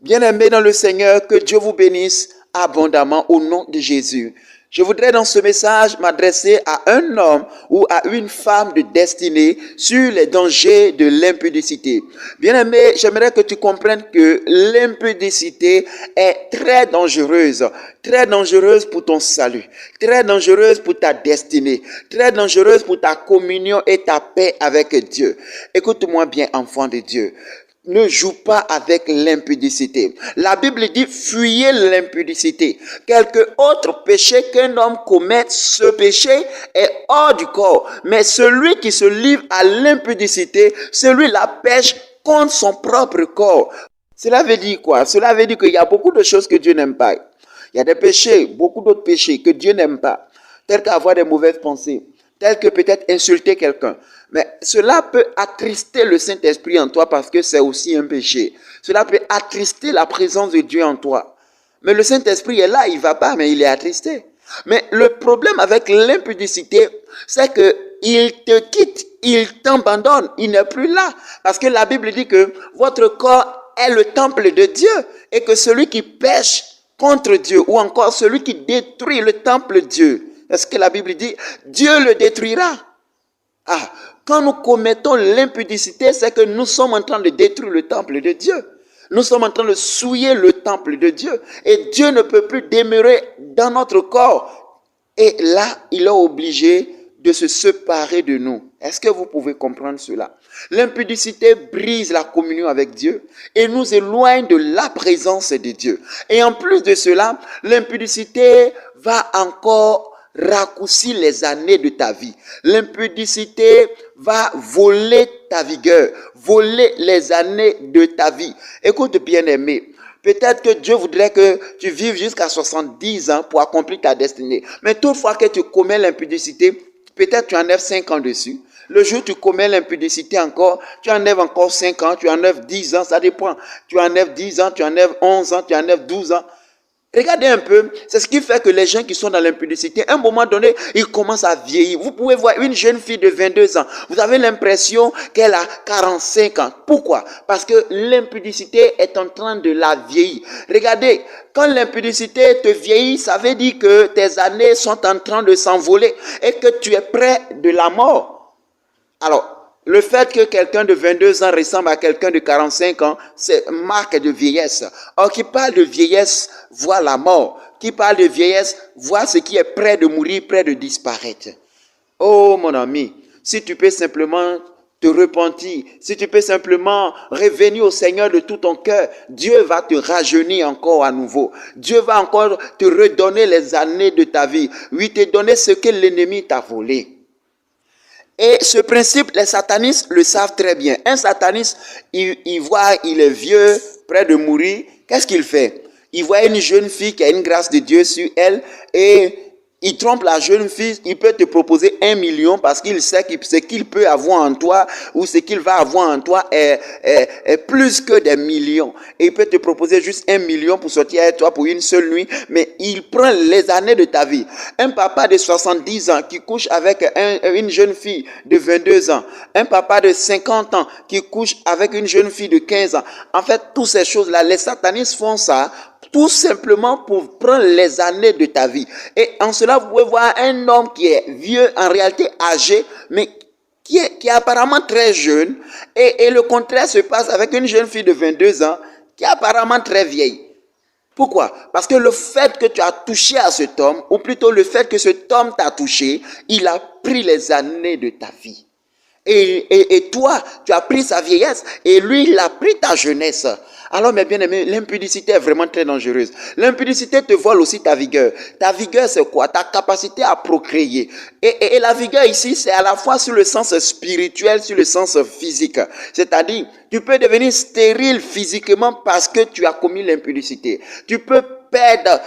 Bien-aimés dans le Seigneur, que Dieu vous bénisse abondamment au nom de Jésus. Je voudrais dans ce message m'adresser à un homme ou à une femme de destinée sur les dangers de l'impudicité. Bien-aimé, j'aimerais que tu comprennes que l'impudicité est très dangereuse pour ton salut, très dangereuse pour ta destinée, très dangereuse pour ta communion et ta paix avec Dieu. Écoute-moi bien, enfant de Dieu. Ne joue pas avec l'impudicité. La Bible dit, fuyez l'impudicité. Quelque autre péché qu'un homme commette, ce péché est hors du corps. Mais celui qui se livre à l'impudicité, celui-là pêche contre son propre corps. Cela veut dire quoi? Cela veut dire qu'il y a beaucoup de choses que Dieu n'aime pas. Il y a des péchés, beaucoup d'autres péchés que Dieu n'aime pas, tels qu'avoir des mauvaises pensées, tels que peut-être insulter quelqu'un. Mais cela peut attrister le Saint-Esprit en toi parce que c'est aussi un péché. Cela peut attrister la présence de Dieu en toi. Mais le Saint-Esprit est là, il ne va pas, mais il est attristé. Mais le problème avec l'impudicité, c'est qu'il te quitte, il t'abandonne, il n'est plus là. Parce que la Bible dit que votre corps est le temple de Dieu et que celui qui pêche contre Dieu ou encore celui qui détruit le temple de Dieu, est-ce que la Bible dit, Dieu le détruira? Quand nous commettons l'impudicité, c'est que nous sommes en train de détruire le temple de Dieu. Nous sommes en train de souiller le temple de Dieu. Et Dieu ne peut plus demeurer dans notre corps. Et là, il est obligé de se séparer de nous. Est-ce que vous pouvez comprendre cela? L'impudicité brise la communion avec Dieu et nous éloigne de la présence de Dieu. Et en plus de cela, l'impudicité va encore raccourcir les années de ta vie. L'impudicité va voler ta vigueur, voler les années de ta vie. Écoute, bien-aimé, peut-être que Dieu voudrait que tu vives jusqu'à 70 ans pour accomplir ta destinée. Mais toutefois que tu commets l'impudicité, peut-être tu enlèves 5 ans dessus. Le jour où tu commets l'impudicité encore, tu enlèves encore 5 ans, tu enlèves 10 ans, ça dépend. Tu enlèves 10 ans, tu enlèves 11 ans, tu enlèves 12 ans. Regardez un peu, c'est ce qui fait que les gens qui sont dans l'impudicité, à un moment donné, ils commencent à vieillir. Vous pouvez voir une jeune fille de 22 ans, vous avez l'impression qu'elle a 45 ans. Pourquoi? Parce que l'impudicité est en train de la vieillir. Regardez, quand l'impudicité te vieillit, ça veut dire que tes années sont en train de s'envoler et que tu es près de la mort. Alors, le fait que quelqu'un de 22 ans ressemble à quelqu'un de 45 ans, c'est marque de vieillesse. Or, qui parle de vieillesse voit la mort. Qui parle de vieillesse voit ce qui est près de mourir, près de disparaître. Oh mon ami, si tu peux simplement te repentir, si tu peux simplement revenir au Seigneur de tout ton cœur, Dieu va te rajeunir encore à nouveau. Dieu va encore te redonner les années de ta vie. Oui, te donner ce que l'ennemi t'a volé. Et ce principe, les satanistes le savent très bien. Un sataniste, il voit, il est vieux, près de mourir. Qu'est-ce qu'il fait? Il voit une jeune fille qui a une grâce de Dieu sur elle et il trompe la jeune fille. Il peut te proposer 1 million parce qu'il sait que ce qu'il peut avoir en toi ou ce qu'il va avoir en toi est plus que des millions. Et il peut te proposer juste 1 million pour sortir avec toi pour une seule nuit, mais il prend les années de ta vie. Un papa de 70 ans qui couche avec une jeune fille de 22 ans, un papa de 50 ans qui couche avec une jeune fille de 15 ans. En fait, toutes ces choses-là, les satanistes font ça tout simplement pour prendre les années de ta vie. Et en cela, vous pouvez voir un homme qui est vieux, en réalité âgé, mais qui est apparemment très jeune. Et le contraire se passe avec une jeune fille de 22 ans qui est apparemment très vieille. Pourquoi? Parce que le fait que tu as touché à cet homme, ou plutôt le fait que cet homme t'a touché, il a pris les années de ta vie. Et toi, tu as pris sa vieillesse et lui, il a pris ta jeunesse. Alors, mes bien-aimés, l'impudicité est vraiment très dangereuse. L'impudicité te vole aussi ta vigueur. Ta vigueur, c'est quoi? Ta capacité à procréer. Et la vigueur ici, c'est à la fois sur le sens spirituel, sur le sens physique. C'est-à-dire, tu peux devenir stérile physiquement parce que tu as commis l'impudicité. Tu peux perdre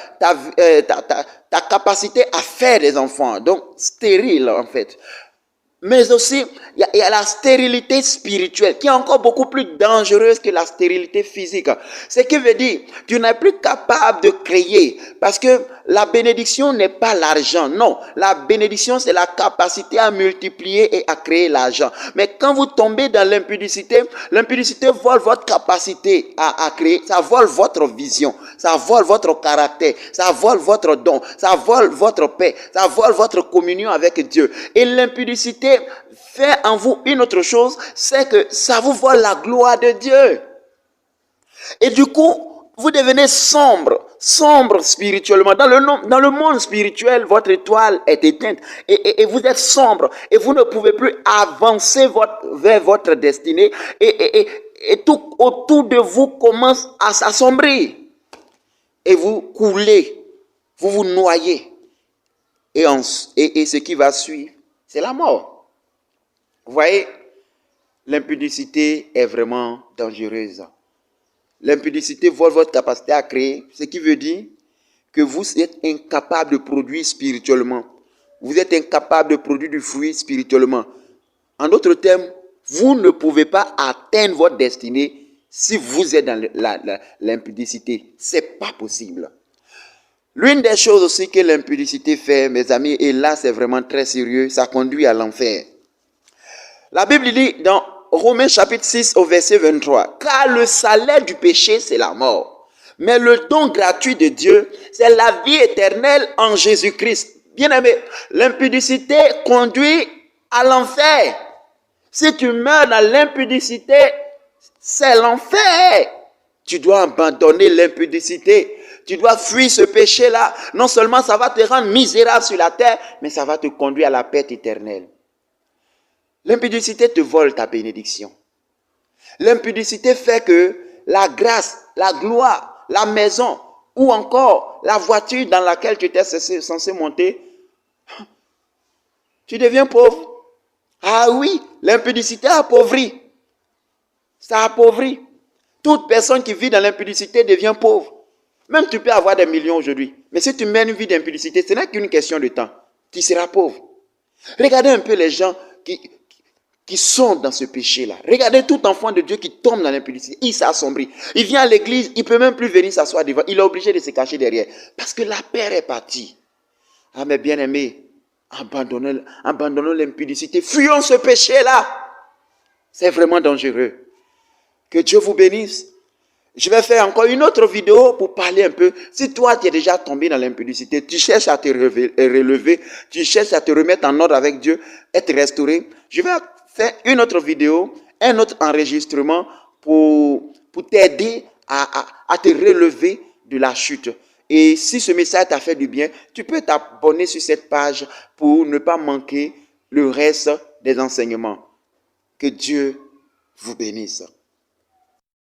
ta capacité à faire des enfants. Donc, stérile, en fait. Mais aussi, il y a la stérilité spirituelle qui est encore beaucoup plus dangereuse que la stérilité physique. Ce qui veut dire, tu n'es plus capable de créer parce que la bénédiction n'est pas l'argent. Non, la bénédiction, c'est la capacité à multiplier et à créer l'argent. Mais quand vous tombez dans l'impudicité, l'impudicité vole votre capacité à créer, ça vole votre vision, ça vole votre caractère, ça vole votre don, ça vole votre paix, ça vole votre communion avec Dieu. Et l'impudicité fait en vous une autre chose, c'est que ça vous vole la gloire de Dieu. Et du coup, vous devenez sombre spirituellement. Dans le monde spirituel, votre étoile est éteinte et vous êtes sombre et vous ne pouvez plus avancer vers votre destinée et tout autour de vous commence à s'assombrir et vous coulez, vous vous noyez et ce qui va suivre, c'est la mort. Vous voyez, l'impudicité est vraiment dangereuse. L'impudicité vole votre capacité à créer, ce qui veut dire que vous êtes incapable de produire spirituellement. Vous êtes incapable de produire du fruit spirituellement. En d'autres termes, vous ne pouvez pas atteindre votre destinée si vous êtes dans l'impudicité. Ce n'est pas possible. L'une des choses aussi que l'impudicité fait, mes amis, et là c'est vraiment très sérieux, ça conduit à l'enfer. La Bible dit dans Romains chapitre 6 au verset 23, « Car le salaire du péché, c'est la mort. Mais le don gratuit de Dieu, c'est la vie éternelle en Jésus-Christ. » Bien-aimé, l'impudicité conduit à l'enfer. Si tu meurs dans l'impudicité, c'est l'enfer. Tu dois abandonner l'impudicité. Tu dois fuir ce péché-là. Non seulement ça va te rendre misérable sur la terre, mais ça va te conduire à la perte éternelle. L'impudicité te vole ta bénédiction. L'impudicité fait que la grâce, la gloire, la maison ou encore la voiture dans laquelle tu étais censé monter, tu deviens pauvre. Ah oui, l'impudicité appauvrit. Ça appauvrit. Toute personne qui vit dans l'impudicité devient pauvre. Même tu peux avoir des millions aujourd'hui. Mais si tu mènes une vie d'impudicité, ce n'est qu'une question de temps. Tu seras pauvre. Regardez un peu les gens qui sont dans ce péché-là. Regardez tout enfant de Dieu qui tombe dans l'impudicité. Il s'assombrit. Il vient à l'église, il ne peut même plus venir s'asseoir devant. Il est obligé de se cacher derrière. Parce que la paix est partie. Ah mes bien-aimés, abandonnons l'impudicité. Fuyons ce péché-là. C'est vraiment dangereux. Que Dieu vous bénisse. Je vais faire encore une autre vidéo pour parler un peu. Si toi, tu es déjà tombé dans l'impudicité, tu cherches à te relever, tu cherches à te remettre en ordre avec Dieu, être restauré, je vais faire une autre vidéo, un autre enregistrement pour t'aider à te relever de la chute. Et si ce message t'a fait du bien, tu peux t'abonner sur cette page pour ne pas manquer le reste des enseignements. Que Dieu vous bénisse.